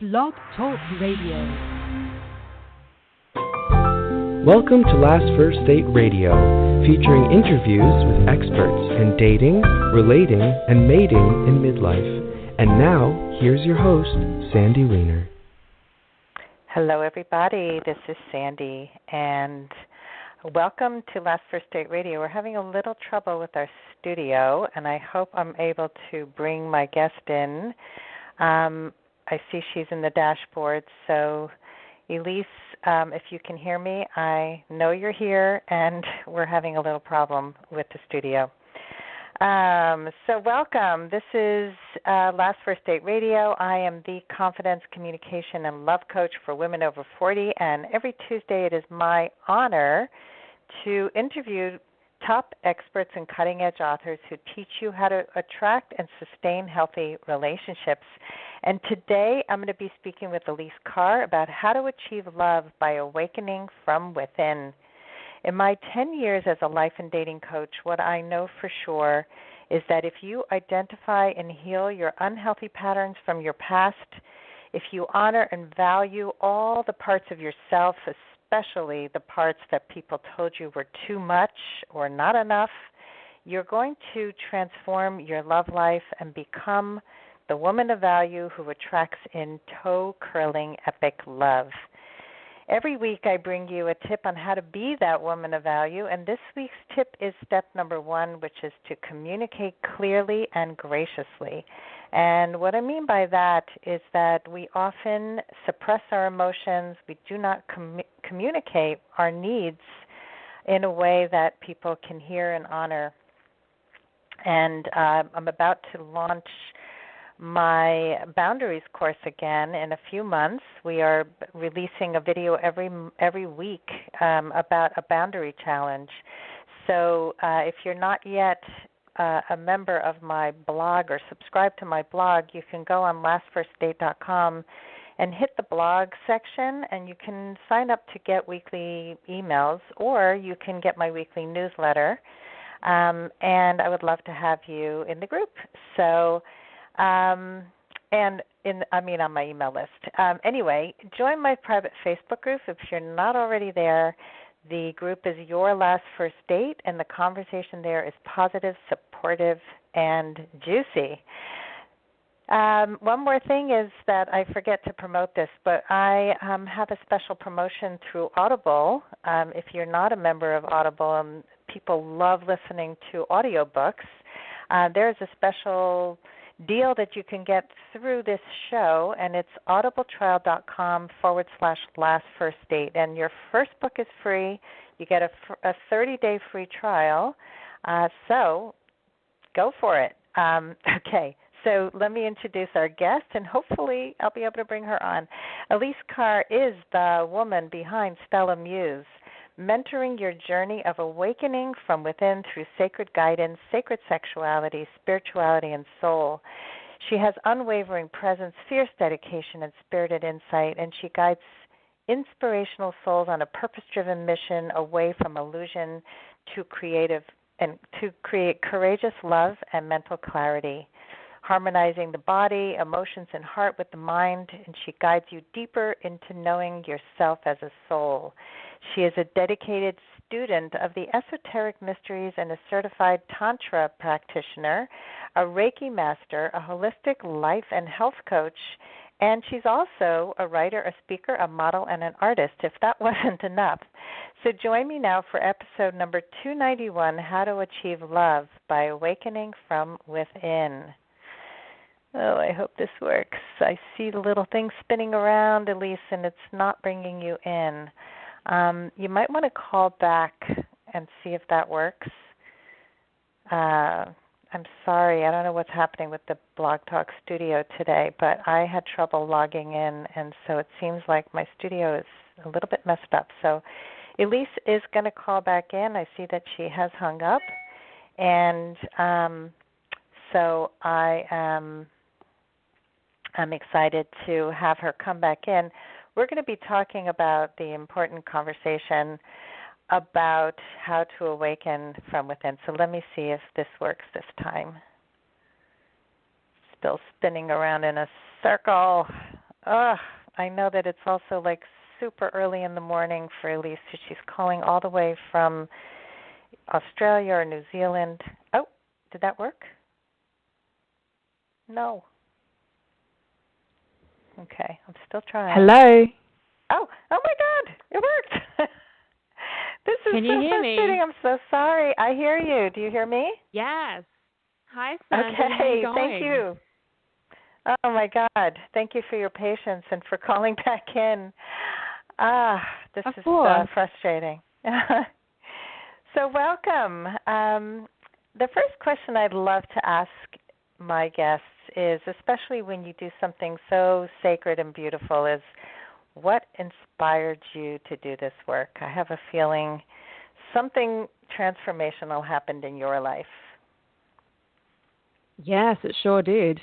Blog Talk Radio. Welcome to Last First Date Radio, featuring interviews with experts in dating, relating, and mating in midlife. And now, here's your host, Sandy Weiner. Hello, everybody. This is Sandy, and welcome to Last First Date Radio. We're having a little trouble with our studio, and I hope I'm able to bring my guest in. I see she's in the dashboard, so Elise, if you can hear me, I know you're here, and we're having a little problem with the studio. So welcome. This is Last First Date Radio. I am the confidence, communication, and love coach for women over 40, and every Tuesday it is my honor to interview top experts and cutting-edge authors who teach you how to attract and sustain healthy relationships. And today I'm going to be speaking with Elise Carr about how to achieve love by awakening from within. In my 10 years as a life and dating coach, what I know for sure is that if you identify and heal your unhealthy patterns from your past, if you honor and value all the parts of yourself, especially the parts that people told you were too much or not enough, you're going to transform your love life and become the woman of value who attracts in toe-curling epic love. Every week I bring you a tip on how to be that woman of value, and this week's tip is step number 1, which is to communicate clearly and graciously. And what I mean by that is that we often suppress our emotions. We do not communicate our needs in a way that people can hear and honor. And I'm about to launch my boundaries course again in a few months. We are releasing a video every week about a boundary challenge. So if you're not yet a member of my blog or subscribe to my blog, you can go on lastfirstdate.com and hit the blog section, and you can sign up to get weekly emails, or you can get my weekly newsletter. And I would love to have you in the group. So, on my email list. Anyway, join my private Facebook group if you're not already there. The group is Your Last First Date, and the conversation there is positive, supportive, and juicy. One more thing is that I forget to promote this, but I have a special promotion through Audible. If you're not a member of Audible, people love listening to audiobooks, there's a special deal that you can get through this show, and it's audibletrial.com/lastfirstdate. And your first book is free. You get a 30-day free trial. So go for it. Okay, so let me introduce our guest, and hopefully I'll be able to bring her on. Elise Carr is the woman behind StellaMuse, mentoring your journey of awakening from within through sacred guidance, sacred sexuality, spirituality, and soul. She has unwavering presence, fierce dedication, and spirited insight, and she guides inspirational souls on a purpose-driven mission away from illusion to create courageous love and mental clarity, harmonizing the body, emotions, and heart with the mind, and she guides you deeper into knowing yourself as a soul. She is a dedicated student of the Esoteric Mysteries and a certified Tantra practitioner, a Reiki master, a holistic life and health coach, and she's also a writer, a speaker, a model, and an artist, if that wasn't enough. So join me now for episode number 291, How to Achieve Love by Awakening from Within. Oh, I hope this works. I see the little thing spinning around, Elise, and it's not bringing you in. You might want to call back and see if that works. I'm sorry, I don't know what's happening with the Blog Talk studio today, but I had trouble logging in, and so it seems like my studio is a little bit messed up. So Elise is going to call back in. I see that she has hung up, and so I'm excited to have her come back in. We're going to be talking about the important conversation about how to awaken from within. So let me see if this works this time. Still spinning around in a circle. I know that it's also like super early in the morning for Elise. She's calling all the way from Australia or New Zealand. Oh, did that work? No. Okay, I'm still trying. Hello. Oh my God, it worked. This is Can you so hear me? frustrating. I'm so sorry. I hear you. Do you hear me? Yes. Hi, Sandy. Okay, How you going? thank you. Oh my God, thank you for your patience and for calling back in. This Of is course. frustrating. So welcome. The first question I'd love to ask my guests is, especially when you do something so sacred and beautiful, is what inspired you to do this work? I have a feeling something transformational happened in your life. Yes, it sure did.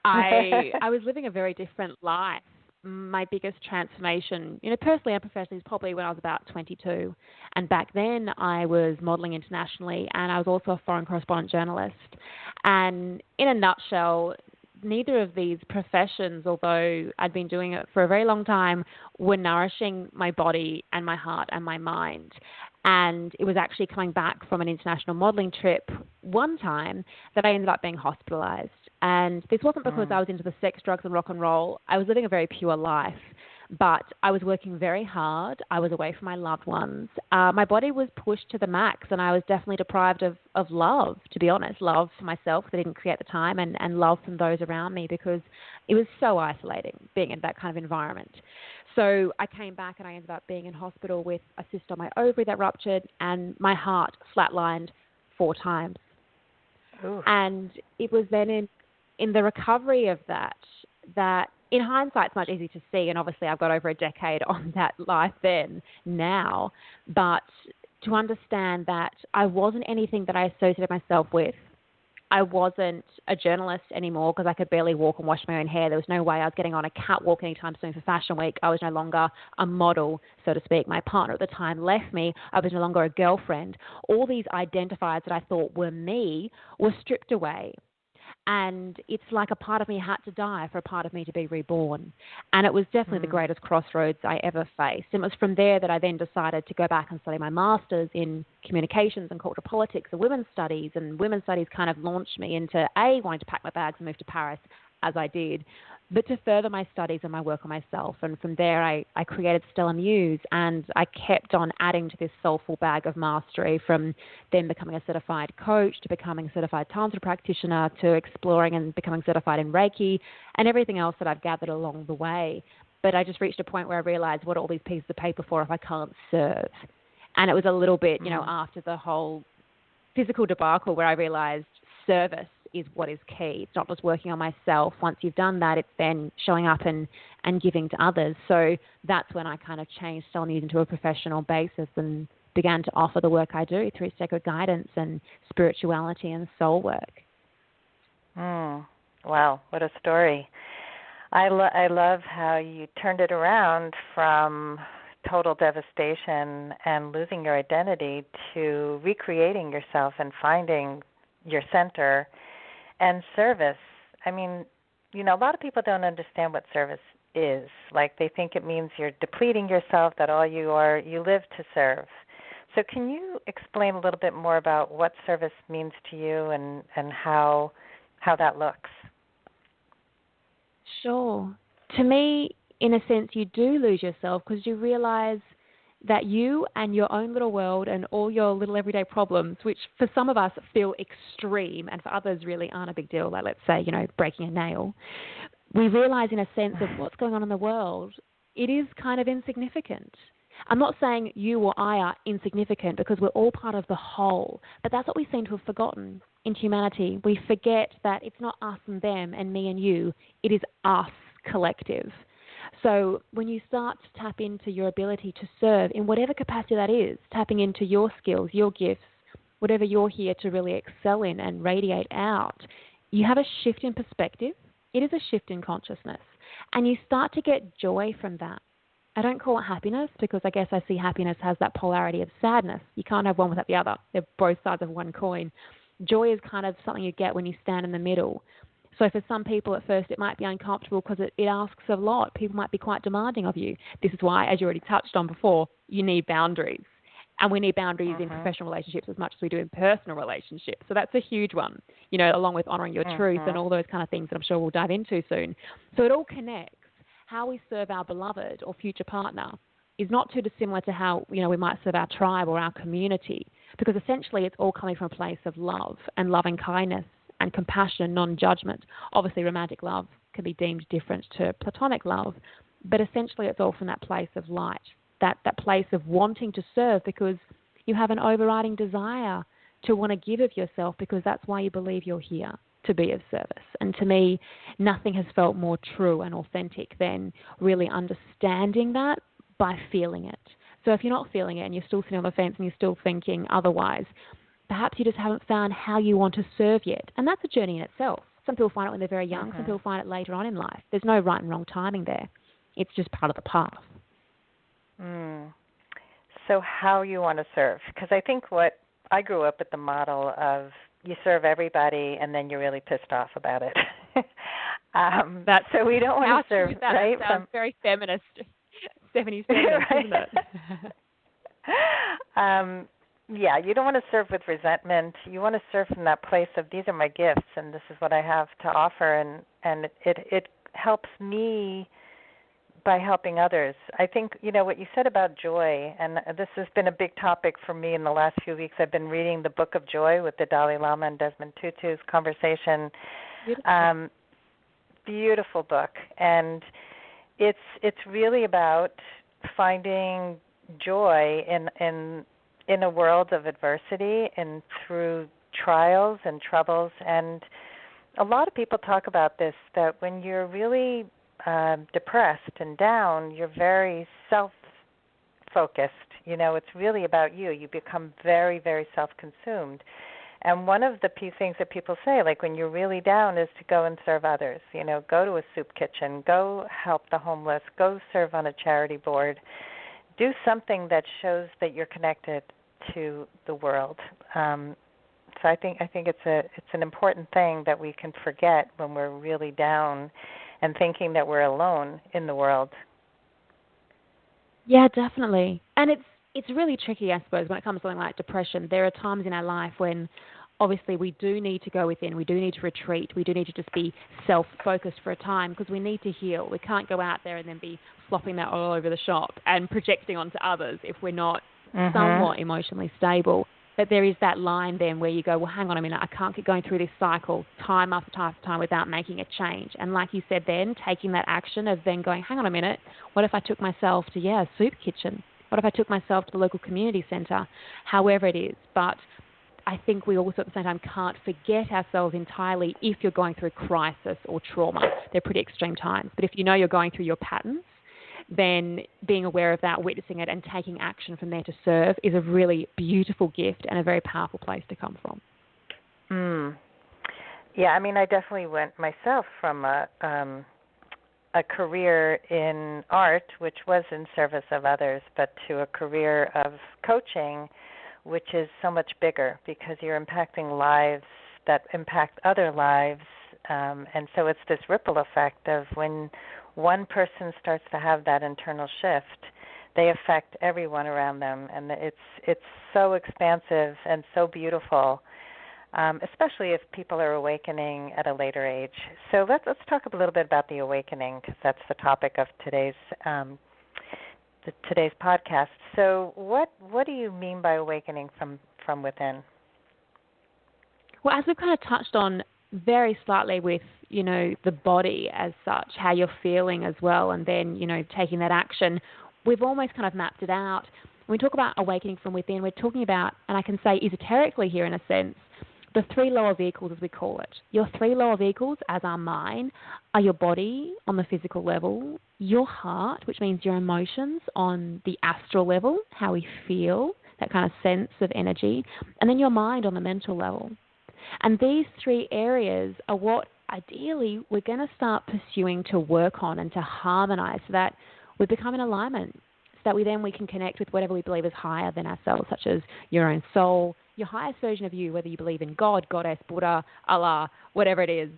I was living a very different life. My biggest transformation, personally and professionally, is probably when I was about 22. And back then, I was modeling internationally, and I was also a foreign correspondent journalist. And in a nutshell, neither of these professions, although I'd been doing it for a very long time, were nourishing my body and my heart and my mind. And it was actually coming back from an international modeling trip one time that I ended up being hospitalized. And this wasn't because I was into the sex, drugs, and rock and roll. I was living a very pure life, but I was working very hard. I was away from my loved ones. My body was pushed to the max, and I was definitely deprived of love, to be honest, love for myself that I didn't create at the time, and love from those around me, because it was so isolating being in that kind of environment. So I came back and I ended up being in hospital with a cyst on my ovary that ruptured, and my heart flatlined 4 times. Ooh. And it was then in the recovery of that in hindsight, it's much easier to see, and obviously I've got over a decade on that life then, now, but to understand that I wasn't anything that I associated myself with. I wasn't a journalist anymore because I could barely walk and wash my own hair. There was no way I was getting on a catwalk anytime soon for Fashion Week. I was no longer a model, so to speak. My partner at the time left me. I was no longer a girlfriend. All these identifiers that I thought were me were stripped away. And it's like a part of me had to die for a part of me to be reborn. And it was definitely the greatest crossroads I ever faced. And it was from there that I then decided to go back and study my master's in communications and cultural politics and women's studies. And women's studies kind of launched me into, wanting to pack my bags and move to Paris, as I did, but to further my studies and my work on myself. And from there, I created StellaMuse, and I kept on adding to this soulful bag of mastery, from then becoming a certified coach to becoming a certified Tantra practitioner to exploring and becoming certified in Reiki and everything else that I've gathered along the way. But I just reached a point where I realized, what are all these pieces of paper for if I can't serve? And it was a little bit, after the whole physical debacle, where I realized service is what is key. It's not just working on myself. Once you've done that, it's then showing up and giving to others. So that's when I kind of changed StellaMuse into a professional basis and began to offer the work I do through sacred guidance and spirituality and soul work. Wow, what a story. I love how you turned it around from total devastation and losing your identity to recreating yourself and finding your center and service. I mean, a lot of people don't understand what service is. Like, they think it means you're depleting yourself, that all you are, you live to serve. So can you explain a little bit more about what service means to you and how that looks? Sure. To me, in a sense, you do lose yourself because you realize that you and your own little world and all your little everyday problems, which for some of us feel extreme and for others really aren't a big deal, like let's say, breaking a nail, we realize in a sense of what's going on in the world, it is kind of insignificant. I'm not saying you or I are insignificant, because we're all part of the whole, but that's what we seem to have forgotten in humanity. We forget that it's not us and them and me and you, it is us collective. So when you start to tap into your ability to serve in whatever capacity that is, tapping into your skills, your gifts, whatever you're here to really excel in and radiate out, you have a shift in perspective. It is a shift in consciousness. And you start to get joy from that. I don't call it happiness, because I guess I see happiness has that polarity of sadness. You can't have one without the other. They're both sides of one coin. Joy is kind of something you get when you stand in the middle. So for some people at first it might be uncomfortable because it asks a lot. People might be quite demanding of you. This is why, as you already touched on before, you need boundaries. And we need boundaries in professional relationships as much as we do in personal relationships. So that's a huge one, along with honouring your truth and all those kind of things that I'm sure we'll dive into soon. So it all connects. How we serve our beloved or future partner is not too dissimilar to how, we might serve our tribe or our community, because essentially it's all coming from a place of love and loving kindness and compassion and non-judgment. Obviously, romantic love can be deemed different to platonic love, but essentially it's all from that place of light, that place of wanting to serve because you have an overriding desire to want to give of yourself because that's why you believe you're here, to be of service. And to me, nothing has felt more true and authentic than really understanding that by feeling it. So if you're not feeling it and you're still sitting on the fence and you're still thinking otherwise, perhaps you just haven't found how you want to serve yet. And that's a journey in itself. Some people find it when they're very young. Some people find it later on in life. There's no right and wrong timing there. It's just part of the path. So how you want to serve? Because I think what I grew up with the model of you serve everybody and then you're really pissed off about it. So we don't want to serve, right? That sounds very feminist, 70s feminist, isn't it? Yeah, you don't want to serve with resentment. You want to serve from that place of these are my gifts and this is what I have to offer, and it helps me by helping others. I think, what you said about joy, and this has been a big topic for me in the last few weeks. I've been reading the Book of Joy with the Dalai Lama and Desmond Tutu's conversation. Beautiful book. And it's really about finding joy in a world of adversity and through trials and troubles. And a lot of people talk about this, that when you're really depressed and down, you're very self-focused. It's really about you. You become very, very self-consumed. And one of the things that people say, like when you're really down, is to go and serve others. Go to a soup kitchen, go help the homeless, go serve on a charity board. Do something that shows that you're connected to the world. So I think it's an important thing that we can forget when we're really down and thinking that we're alone in the world. Yeah, definitely. And it's really tricky, I suppose, when it comes to something like depression. There are times in our life when obviously we do need to go within, we do need to retreat, we do need to just be self-focused for a time because we need to heal. We can't go out there and then be flopping that all over the shop and projecting onto others if we're not somewhat emotionally stable. But there is that line then where you go, well, hang on a minute, I can't keep going through this cycle time after time after time without making a change. And like you said then, taking that action of then going, hang on a minute, what if I took myself to, a soup kitchen? What if I took myself to the local community centre? However it is. But I think we also at the same time can't forget ourselves entirely if you're going through crisis or trauma. They're pretty extreme times. But if you know you're going through your patterns, then being aware of that, witnessing it and taking action from there to serve is a really beautiful gift and a very powerful place to come from. Yeah, I mean, I definitely went myself from a career in art, which was in service of others, but to a career of coaching, which is so much bigger because you're impacting lives that impact other lives. And so it's this ripple effect of when one person starts to have that internal shift, they affect everyone around them. And it's so expansive and so beautiful, especially if people are awakening at a later age. So let's talk a little bit about the awakening, because that's the topic of today's podcast. So what do you mean by awakening from within? Well, as we've kind of touched on very slightly with, the body as such, how you're feeling as well, and then, taking that action, we've almost kind of mapped it out. When we talk about awakening from within, we're talking about, and I can say esoterically here in a sense, the three lower vehicles, as we call it. Your three lower vehicles, as are mine, are your body on the physical level, your heart, which means your emotions on the astral level, how we feel, that kind of sense of energy, and then your mind on the mental level. And these three areas are what ideally we're going to start pursuing to work on and to harmonize so that we become in alignment, so that we can connect with whatever we believe is higher than ourselves, such as your own soul, your highest version of you, whether you believe in God, Goddess, Buddha, Allah, whatever it is.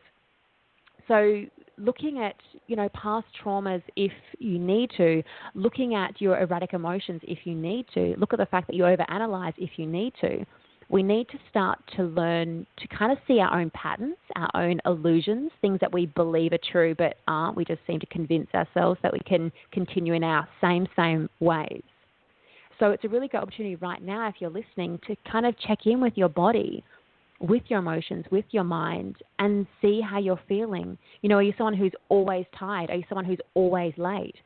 So looking at, past traumas if you need to, looking at your erratic emotions if you need to, look at the fact that you overanalyze if you need to. We need to start to learn to kind of see our own patterns, our own illusions, things that we believe are true but aren't. We just seem to convince ourselves that we can continue in our same ways. So it's a really good opportunity right now, if you're listening, to kind of check in with your body, with your emotions, with your mind, and see how you're feeling. Are you someone who's always tired? Are you someone who's always late?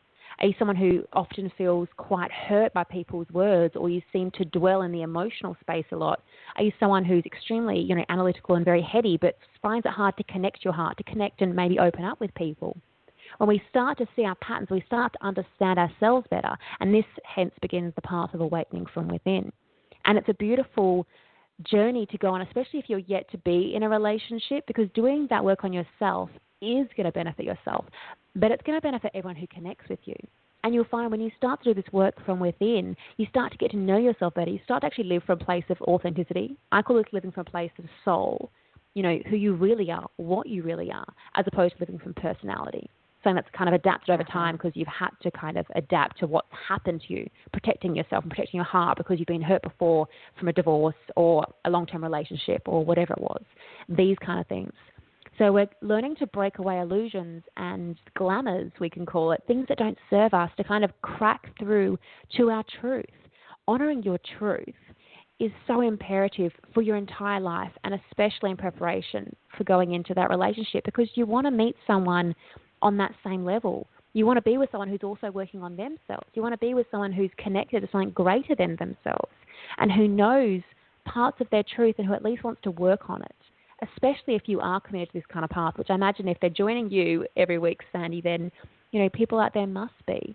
Are you someone who often feels quite hurt by people's words, or you seem to dwell in the emotional space a lot? Are you someone who's extremely, analytical and very heady, but finds it hard to connect your heart, to connect and maybe open up with people? When we start to see our patterns, we start to understand ourselves better, and this hence begins the path of awakening from within. And it's a beautiful journey to go on, especially if you're yet to be in a relationship, because doing that work on yourself is going to benefit yourself, but it's going to benefit everyone who connects with you. And you'll find when you start to do this work from within, you start to get to know yourself better. You start to actually live from a place of authenticity. I call this living from a place of soul, who you really are, what you really are, as opposed to living from personality. Something that's kind of adapted over time because you've had to kind of adapt to what's happened to you, protecting yourself and protecting your heart because you've been hurt before from a divorce or a long-term relationship or whatever it was, these kind of things. So we're learning to break away illusions and glamours, we can call it, things that don't serve us, to kind of crack through to our truth. Honoring your truth is so imperative for your entire life, and especially in preparation for going into that relationship, because you want to meet someone on that same level. You want to be with someone who's also working on themselves. You want to be with someone who's connected to something greater than themselves and who knows parts of their truth and who at least wants to work on it, especially if you are committed to this kind of path, which I imagine if they're joining you every week, Sandy, then, people out there must be.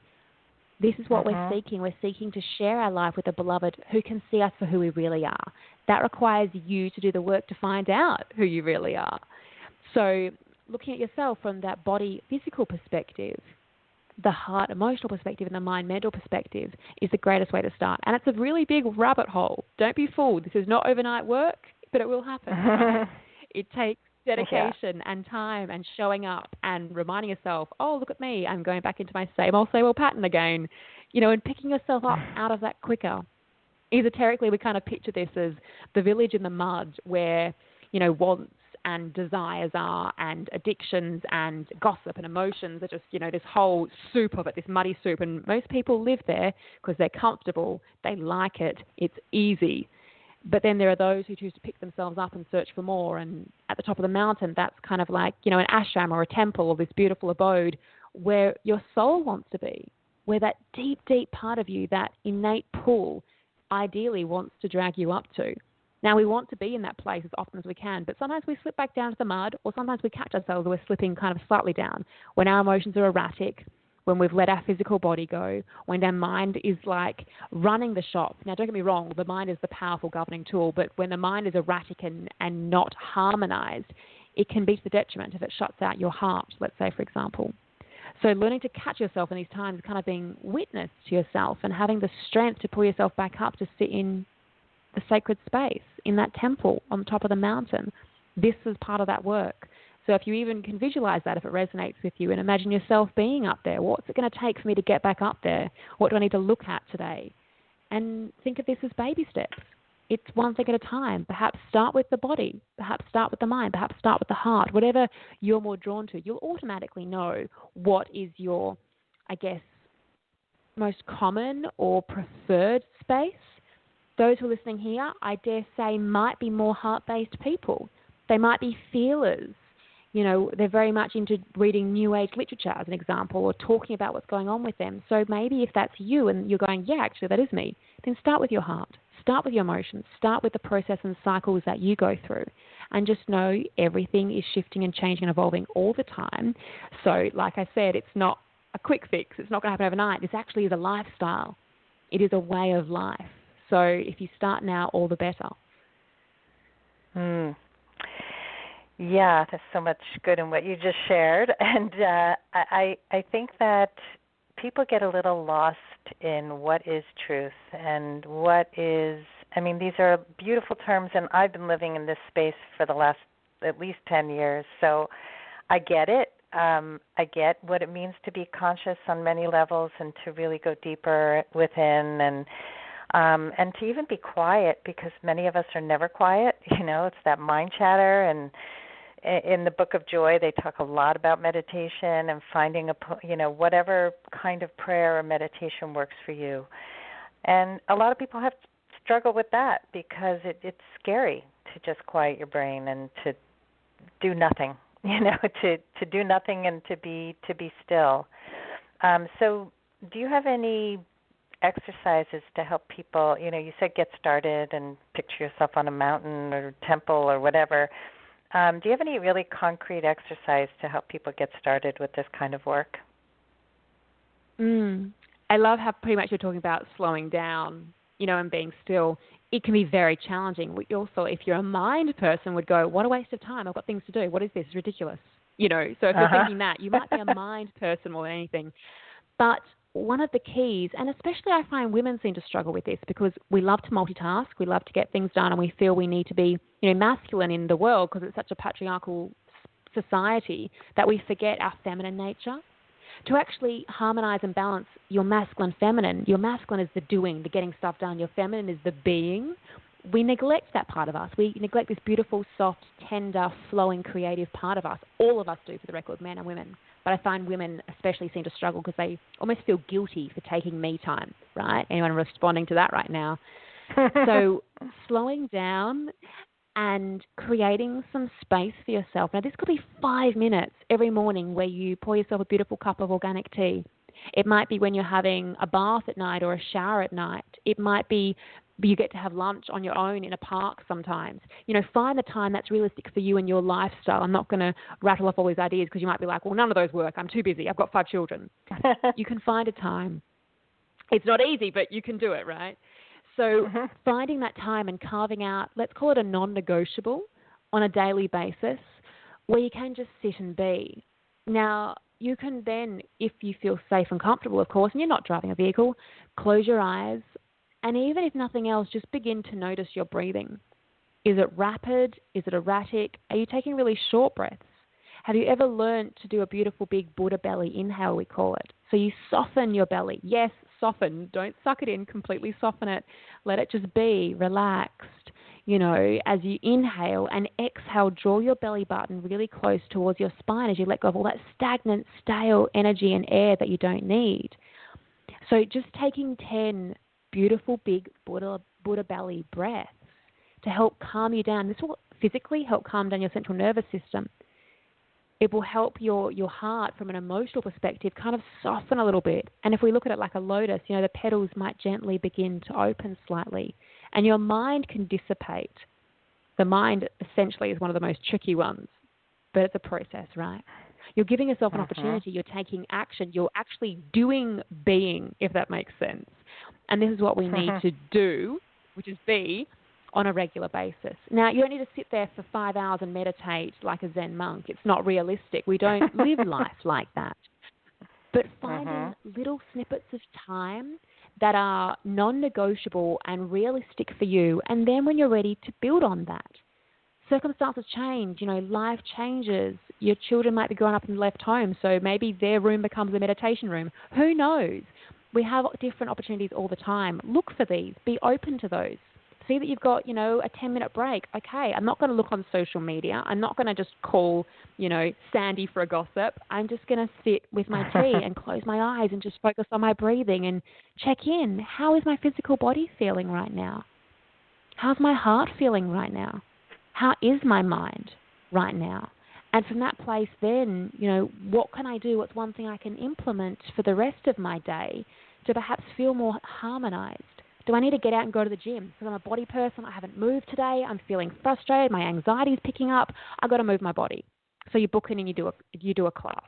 This is what we're seeking. We're seeking to share our life with a beloved who can see us for who we really are. That requires you to do the work to find out who you really are. So looking at yourself from that body physical perspective, the heart emotional perspective, and the mind mental perspective is the greatest way to start. And it's a really big rabbit hole. Don't be fooled. This is not overnight work, but it will happen. It takes dedication and time and showing up and reminding yourself, oh, look at me, I'm going back into my same old pattern again, and picking yourself up out of that quicker. Esoterically, we kind of picture this as the village in the mud where, wants and desires are, and addictions and gossip and emotions are just, this whole soup of it, this muddy soup. And most people live there because they're comfortable, they like it, it's easy. But then there are those who choose to pick themselves up and search for more. And at the top of the mountain, that's kind of like, an ashram or a temple or this beautiful abode where your soul wants to be, where that deep, deep part of you, that innate pull, ideally wants to drag you up to. Now, we want to be in that place as often as we can, but sometimes we slip back down to the mud, or sometimes we catch ourselves and we're slipping kind of slightly down when our emotions are erratic, when we've let our physical body go, when our mind is like running the shop. Now, don't get me wrong, the mind is the powerful governing tool, but when the mind is erratic and not harmonized, it can be to the detriment if it shuts out your heart, let's say, for example. So learning to catch yourself in these times, kind of being witness to yourself and having the strength to pull yourself back up to sit in the sacred space, in that temple on the top of the mountain. This is part of that work. So if you even can visualize that, if it resonates with you, and imagine yourself being up there, what's it going to take for me to get back up there? What do I need to look at today? And think of this as baby steps. It's one thing at a time. Perhaps start with the body, perhaps start with the mind, perhaps start with the heart, whatever you're more drawn to. You'll automatically know what is your, I guess, most common or preferred space. Those who are listening here, I dare say, might be more heart-based people. They might be feelers. They're very much into reading New Age literature, as an example, or talking about what's going on with them. So maybe if that's you and you're going, yeah, actually, that is me, then start with your heart. Start with your emotions. Start with the process and cycles that you go through. And just know everything is shifting and changing and evolving all the time. So, like I said, it's not a quick fix. It's not going to happen overnight. This actually is a lifestyle. It is a way of life. So if you start now, all the better. Yeah, there's so much good in what you just shared. And I think that people get a little lost in what is truth and what is, these are beautiful terms, and I've been living in this space for the last at least 10 years. So I get it. I get what it means to be conscious on many levels and to really go deeper within and to even be quiet, because many of us are never quiet. It's that mind chatter. And in the Book of Joy, they talk a lot about meditation and finding whatever kind of prayer or meditation works for you. And a lot of people have struggle with that because it's scary to just quiet your brain and to do nothing. To do nothing and to be still. So do you have any exercises to help people? You said get started and picture yourself on a mountain or temple or whatever. Do you have any really concrete exercise to help people get started with this kind of work? I love how pretty much you're talking about slowing down, and being still. It can be very challenging. Also, if you're a mind person, would go, what a waste of time. I've got things to do. What is this? It's ridiculous. So if you're thinking that, you might be a mind person more than anything. But one of the keys, and especially I find women seem to struggle with this because we love to multitask, we love to get things done, and we feel we need to be, masculine in the world because it's such a patriarchal society that we forget our feminine nature. To actually harmonize and balance your masculine, feminine, your masculine is the doing, the getting stuff done. Your feminine is the being. We neglect that part of us. We neglect this beautiful, soft, tender, flowing, creative part of us. All of us do, for the record, men and women. But I find women especially seem to struggle because they almost feel guilty for taking me time, right? Anyone responding to that right now? So slowing down and creating some space for yourself. Now, this could be 5 minutes every morning where you pour yourself a beautiful cup of organic tea. It might be when you're having a bath at night or a shower at night. It might be you get to have lunch on your own in a park sometimes. Find the time that's realistic for you and your lifestyle. I'm not going to rattle off all these ideas because you might be like, well, none of those work. I'm too busy. I've got 5 children. You can find a time. It's not easy, but you can do it, right? So finding that time and carving out, let's call it a non-negotiable on a daily basis where you can just sit and be. Now, you can then, if you feel safe and comfortable, of course, and you're not driving a vehicle, close your eyes. And even if nothing else, just begin to notice your breathing. Is it rapid? Is it erratic? Are you taking really short breaths? Have you ever learned to do a beautiful big Buddha belly inhale, we call it? So you soften your belly. Yes, soften. Don't suck it in. Completely soften it. Let it just be relaxed. As you inhale and exhale, draw your belly button really close towards your spine as you let go of all that stagnant, stale energy and air that you don't need. So just taking 10 beautiful big Buddha belly breaths to help calm you down. This will physically help calm down your central nervous system. It will help your heart from an emotional perspective kind of soften a little bit. And if we look at it like a lotus, the petals might gently begin to open slightly. And your mind can dissipate. The mind essentially is one of the most tricky ones, but it's a process, right? You're giving yourself an opportunity. You're taking action. You're actually doing being, if that makes sense. And this is what we need to do, which is be on a regular basis. Now, you don't need to sit there for 5 hours and meditate like a Zen monk. It's not realistic. We don't live life like that. But finding little snippets of time that are non-negotiable and realistic for you, and then when you're ready to build on that. Circumstances change, life changes. Your children might be growing up and left home, so maybe their room becomes a meditation room. Who knows? We have different opportunities all the time. Look for these. Be open to those. See that you've got, a 10-minute break. Okay, I'm not going to look on social media. I'm not going to just call, Sandy for a gossip. I'm just going to sit with my tea and close my eyes and just focus on my breathing and check in. How is my physical body feeling right now? How's my heart feeling right now? How is my mind right now? And from that place then, what can I do? What's one thing I can implement for the rest of my day to perhaps feel more harmonized? Do I need to get out and go to the gym? Because I'm a body person. I haven't moved today. I'm feeling frustrated. My anxiety is picking up. I've got to move my body. So you book in and you do a class.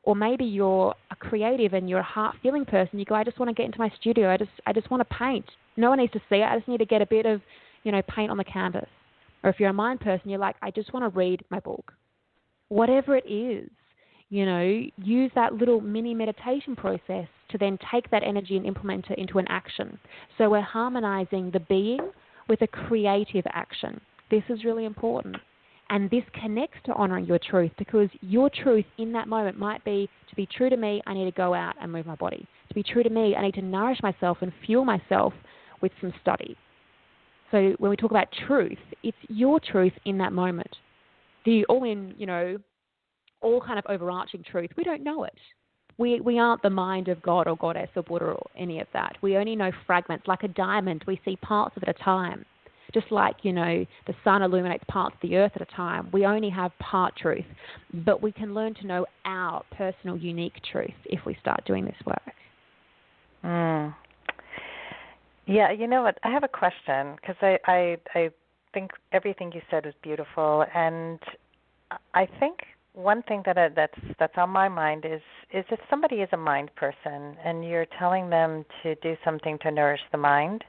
Or maybe you're a creative and you're a heart-feeling person. You go, I just want to get into my studio. I just want to paint. No one needs to see it. I just need to get a bit of, paint on the canvas. Or if you're a mind person, you're like, I just want to read my book. Whatever it is, use that little mini meditation process to then take that energy and implement it into an action. So we're harmonizing the being with a creative action. This is really important. And this connects to honoring your truth, because your truth in that moment might be, to be true to me, I need to go out and move my body. To be true to me, I need to nourish myself and fuel myself with some study. So when we talk about truth, it's your truth in that moment. The all kind of overarching truth, we don't know it. We aren't the mind of God or goddess or Buddha or any of that. We only know fragments. Like a diamond, we see parts of it at a time. Just like, the sun illuminates parts of the earth at a time. We only have part truth. But we can learn to know our personal, unique truth if we start doing this work. Yeah, you know what? I have a question, because I think everything you said was beautiful. And I think one thing that's on my mind is if somebody is a mind person and you're telling them to do something to nourish the mind,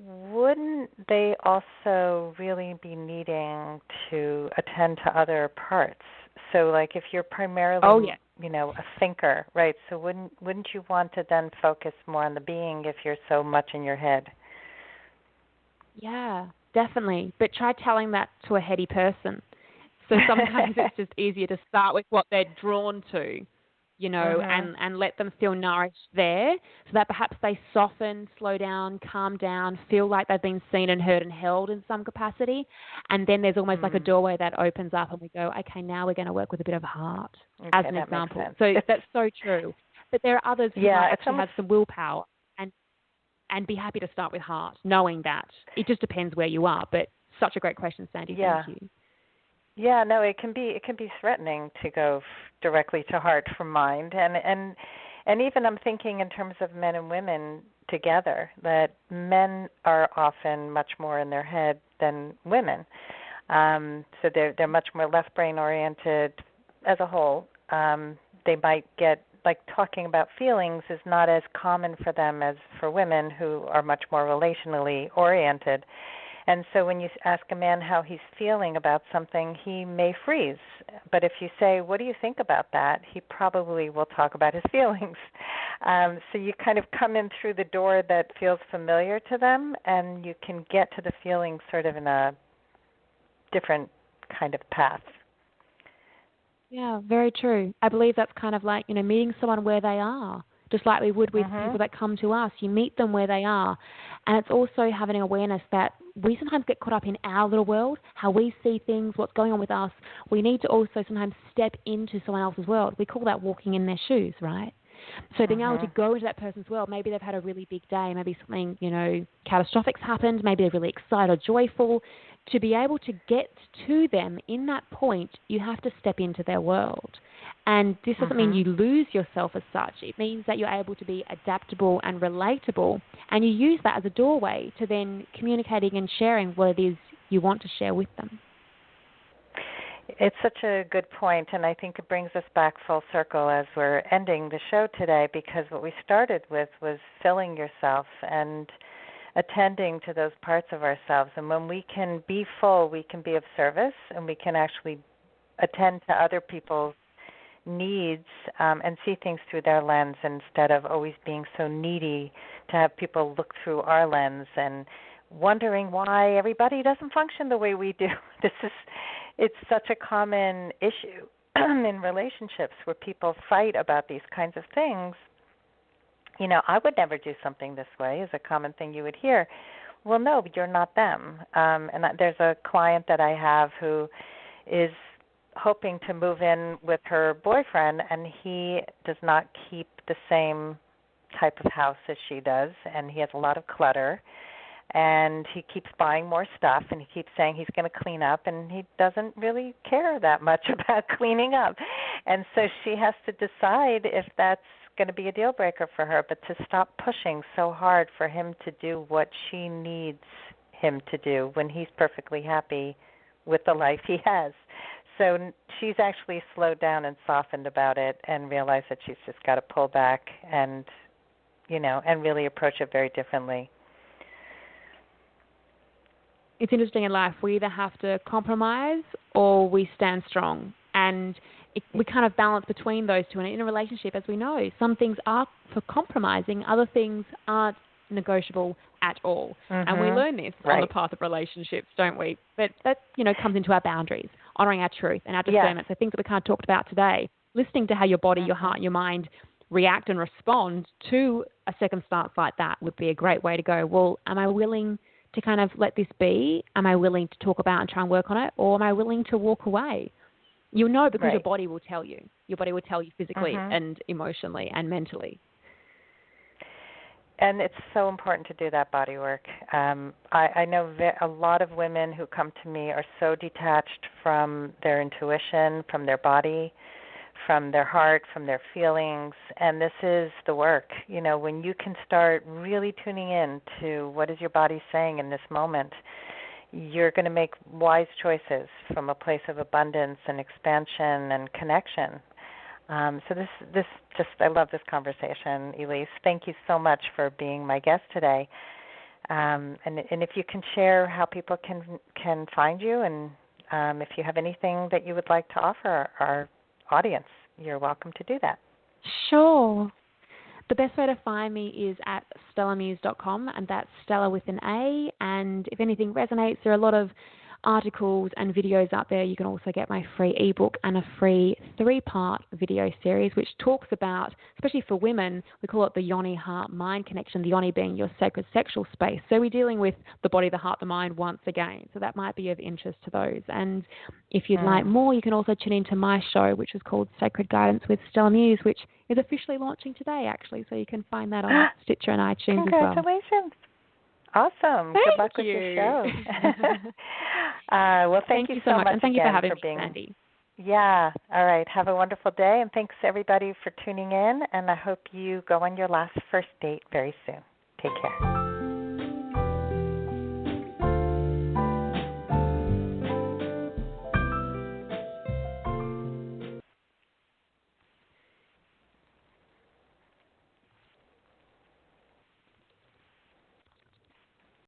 wouldn't they also really be needing to attend to other parts? So, like, if you're primarily, a thinker, right? So, wouldn't you want to then focus more on the being if you're so much in your head? Yeah, definitely. But try telling that to a heady person. So sometimes it's just easier to start with what they're drawn to, and let them feel nourished there, so that perhaps they soften, slow down, calm down, feel like they've been seen and heard and held in some capacity. And then there's almost like a doorway that opens up and we go, okay, now we're going to work with a bit of heart, as an example. So that's so true. But there are others who might actually have some willpower and be happy to start with heart, knowing that. It just depends where you are. But such a great question, Sandy. Yeah. Thank you. Yeah, no, it can be threatening to go directly to heart from mind, and even I'm thinking in terms of men and women together, that men are often much more in their head than women. So they're much more left brain oriented as a whole. They might get, like, talking about feelings is not as common for them as for women who are much more relationally oriented. And so when you ask a man how he's feeling about something, he may freeze. But if you say, what do you think about that? He probably will talk about his feelings. So you kind of come in through the door that feels familiar to them, and you can get to the feelings sort of in a different kind of path. Yeah, very true. I believe that's kind of like, meeting someone where they are. Just like we would with people that come to us. You meet them where they are. And it's also having an awareness that we sometimes get caught up in our little world, how we see things, what's going on with us. We need to also sometimes step into someone else's world. We call that walking in their shoes, right? So being able to go into that person's world, maybe they've had a really big day, maybe something, catastrophic's happened, maybe they're really excited or joyful. To be able to get to them in that point, you have to step into their world. And this doesn't mean you lose yourself as such. It means that you're able to be adaptable and relatable, and you use that as a doorway to then communicating and sharing what it is you want to share with them. It's such a good point, and I think it brings us back full circle as we're ending the show today, because what we started with was filling yourself and attending to those parts of ourselves. And when we can be full, we can be of service, and we can actually attend to other people's needs and see things through their lens, instead of always being so needy to have people look through our lens and wondering why everybody doesn't function the way we do. It's such a common issue in relationships where people fight about these kinds of things. I would never do something this way is a common thing you would hear. Well, no, you're not them. And there's a client that I have who is hoping to move in with her boyfriend, and he does not keep the same type of house as she does, and he has a lot of clutter, and he keeps buying more stuff, and he keeps saying he's going to clean up, and he doesn't really care that much about cleaning up. And so she has to decide if that's going to be a deal breaker for her, but to stop pushing so hard for him to do what she needs him to do when he's perfectly happy with the life he has. So she's actually slowed down and softened about it and realized that she's just got to pull back and, and really approach it very differently. It's interesting in life. We either have to compromise or we stand strong. And we kind of balance between those two. And in a relationship, as we know, some things are for compromising, other things aren't negotiable at all. And we learn this on the path of relationships, don't we? But that, comes into our boundaries, honouring our truth and our discernment. So things that we can't talk about today, listening to how your body, your heart, and your mind react and respond to a circumstance like that would be a great way to go, well, am I willing to kind of let this be? Am I willing to talk about and try and work on it? Or am I willing to walk away? You'll know because your body will tell you. Your body will tell you physically and emotionally and mentally. And it's so important to do that body work. I know a lot of women who come to me are so detached from their intuition, from their body, from their heart, from their feelings, and this is the work. When you can start really tuning in to what is your body saying in this moment, you're going to make wise choices from a place of abundance and expansion and connection. So this I love this conversation, Elise. Thank you so much for being my guest today. And if you can share how people can find you, and if you have anything that you would like to offer our audience, you're welcome to do that. Sure. The best way to find me is at StellaMuse.com, and that's Stella with an A. And if anything resonates, there are a lot of articles and videos out there. You can also get my free ebook and a free 3-part video series, which talks about, especially for women, we call it the yoni heart-mind connection, the yoni being your sacred sexual space. So we're dealing with the body, the heart, the mind once again. So that might be of interest to those. And if you'd like more, you can also tune into my show, which is called Sacred Guidance with StellaMuse, which is officially launching today, actually. So you can find that on Stitcher and iTunes as well. Congratulations. Awesome. Thank Good luck you. with your show. Well, thank you so much and thank you for having me, being. Sandy. Yeah. All right. Have a wonderful day, and thanks everybody for tuning in. And I hope you go on your first date very soon. Take care.